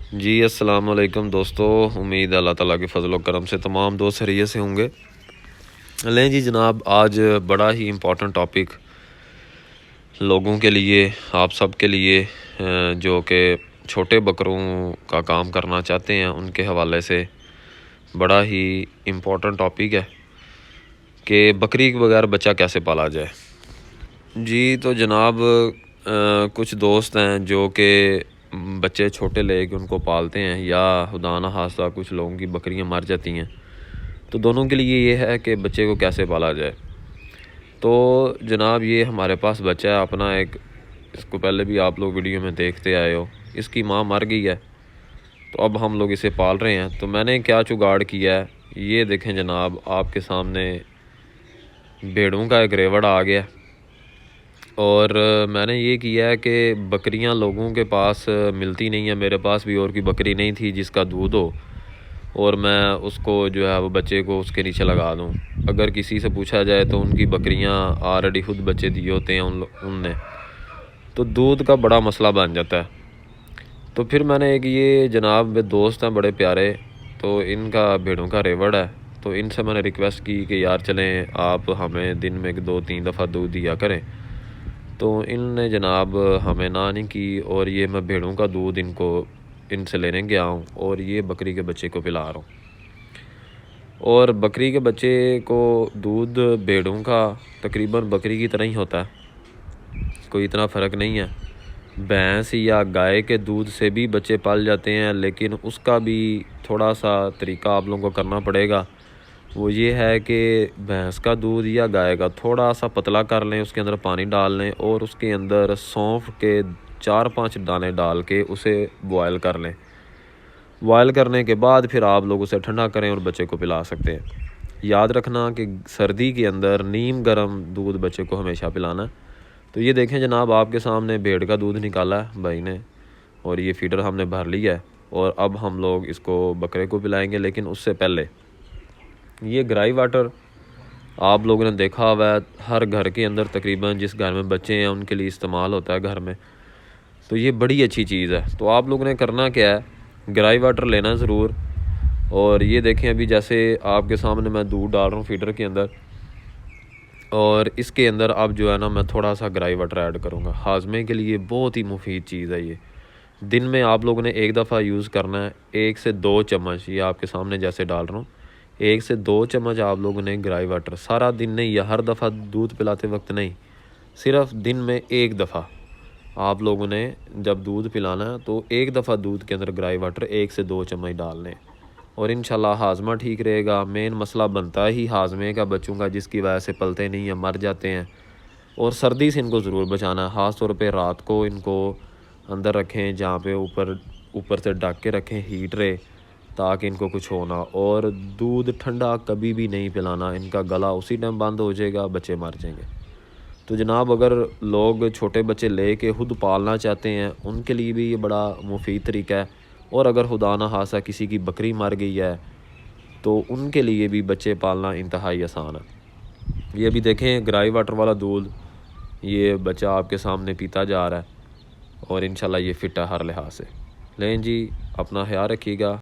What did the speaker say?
جی السلام علیکم دوستو، امید اللہ تعالیٰ کے فضل و کرم سے تمام دوست خیریت سے ہوں گے۔ لیں جی جناب، آج بڑا ہی امپورٹنٹ ٹاپک لوگوں کے لیے، آپ سب کے لیے جو کہ چھوٹے بکروں کا کام کرنا چاہتے ہیں ان کے حوالے سے بڑا ہی امپورٹنٹ ٹاپک ہے کہ بکری کے بغیر بچہ کیسے پالا جائے۔ جی تو جناب، کچھ دوست ہیں جو کہ بچے چھوٹے لے کے ان کو پالتے ہیں، یا خدا نہ خواستہ کچھ لوگوں کی بکریاں مر جاتی ہیں، تو دونوں کے لیے یہ ہے کہ بچے کو کیسے پالا جائے۔ تو جناب یہ ہمارے پاس بچہ ہے اپنا ایک، اس کو پہلے بھی آپ لوگ ویڈیو میں دیکھتے آئے ہو، اس کی ماں مر گئی ہے، تو اب ہم لوگ اسے پال رہے ہیں۔ تو میں نے کیا جگاڑ کیا ہے، یہ دیکھیں جناب، آپ کے سامنے بھیڑوں کا ایک ریوڑ آ گیا، اور میں نے یہ کیا ہے کہ بکریاں لوگوں کے پاس ملتی نہیں ہیں، میرے پاس بھی اور کی بکری نہیں تھی جس کا دودھ ہو اور میں اس کو جو ہے وہ بچے کو اس کے نیچے لگا دوں۔ اگر کسی سے پوچھا جائے تو ان کی بکریاں آلریڈی خود بچے دیے ہوتے ہیں ان نے، تو دودھ کا بڑا مسئلہ بن جاتا ہے۔ تو پھر میں نے ایک یہ جناب دوست ہیں بڑے پیارے، تو ان کا بھیڑوں کا ریوڑ ہے، تو ان سے میں نے ریکویسٹ کی کہ یار چلیں آپ ہمیں دن میں 2-3 دفعہ دودھ دیا کریں۔ تو ان نے جناب ہمیں نہ نہیں کی، اور یہ میں بھیڑوں کا دودھ ان سے لینے گیا ہوں، اور یہ بکری کے بچے کو پلا رہا ہوں۔ اور بکری کے بچے کو دودھ بھیڑوں کا تقریباً بکری کی طرح ہی ہوتا ہے، کوئی اتنا فرق نہیں ہے۔ بھینس یا گائے کے دودھ سے بھی بچے پال جاتے ہیں، لیکن اس کا بھی تھوڑا سا طریقہ آپ لوگوں کو کرنا پڑے گا۔ وہ یہ ہے کہ بھینس کا دودھ یا گائے کا تھوڑا سا پتلا کر لیں، اس کے اندر پانی ڈال لیں، اور اس کے اندر سونف کے 4-5 دانے ڈال کے اسے بوائل کر لیں۔ بوائل کرنے کے بعد پھر آپ لوگ اسے ٹھنڈا کریں اور بچے کو پلا سکتے ہیں۔ یاد رکھنا کہ سردی کے اندر نیم گرم دودھ بچے کو ہمیشہ پلانا ہے۔ تو یہ دیکھیں جناب، آپ کے سامنے بھیڑ کا دودھ نکالا ہے بھائی نے، اور یہ فیڈر ہم نے بھر لیا ہے، اور اب ہم لوگ اس کو بکرے کو پلائیں گے۔ لیکن اس سے پہلے یہ گرائی واٹر آپ لوگوں نے دیکھا ہوا ہے، ہر گھر کے اندر تقریباً جس گھر میں بچے ہیں ان کے لیے استعمال ہوتا ہے گھر میں، تو یہ بڑی اچھی چیز ہے۔ تو آپ لوگوں نے کرنا کیا ہے، گرائی واٹر لینا ضرور۔ اور یہ دیکھیں ابھی جیسے آپ کے سامنے میں دودھ ڈال رہا ہوں فیڈر کے اندر، اور اس کے اندر اب جو ہے نا میں تھوڑا سا گرائی واٹر ایڈ کروں گا۔ ہاضمے کے لیے بہت ہی مفید چیز ہے یہ، دن میں آپ لوگوں نے ایک دفعہ یوز کرنا ہے، 1 سے 2 چمچ، یہ آپ کے سامنے جیسے ڈال رہا ہوں، 1 سے 2 چمچ آپ لوگوں نے گرائی واٹر، سارا دن نہیں یا ہر دفعہ دودھ پلاتے وقت نہیں، صرف دن میں ایک دفعہ آپ لوگوں نے جب دودھ پلانا ہے تو ایک دفعہ دودھ کے اندر گرائی واٹر 1 سے 2 چمچ ڈال لیں، اور انشاءاللہ ہاضمہ ٹھیک رہے گا۔ مین مسئلہ بنتا ہی ہاضمے کا بچوں کا، جس کی وجہ سے پلتے نہیں ہیں، مر جاتے ہیں۔ اور سردی سے ان کو ضرور بچانا ہے، خاص طور پہ رات کو ان کو اندر رکھیں جہاں پہ اوپر سے ڈھک کے رکھیں، ہیٹ رہے، تاکہ ان کو کچھ ہونا۔ اور دودھ ٹھنڈا کبھی بھی نہیں پلانا، ان کا گلا اسی ٹائم بند ہو جائے گا، بچے مر جائیں گے۔ تو جناب اگر لوگ چھوٹے بچے لے کے خود پالنا چاہتے ہیں ان کے لیے بھی یہ بڑا مفید طریقہ ہے، اور اگر خدا نہ خواستہ کسی کی بکری مر گئی ہے تو ان کے لیے بھی بچے پالنا انتہائی آسان ہے۔ یہ بھی دیکھیں گرائی واٹر والا دودھ، یہ بچہ آپ کے سامنے پیتا جا رہا ہے، اور انشاءاللہ یہ فٹ ہے ہر لحاظ سے۔ لیں جی، اپنا خیال رکھیے گا۔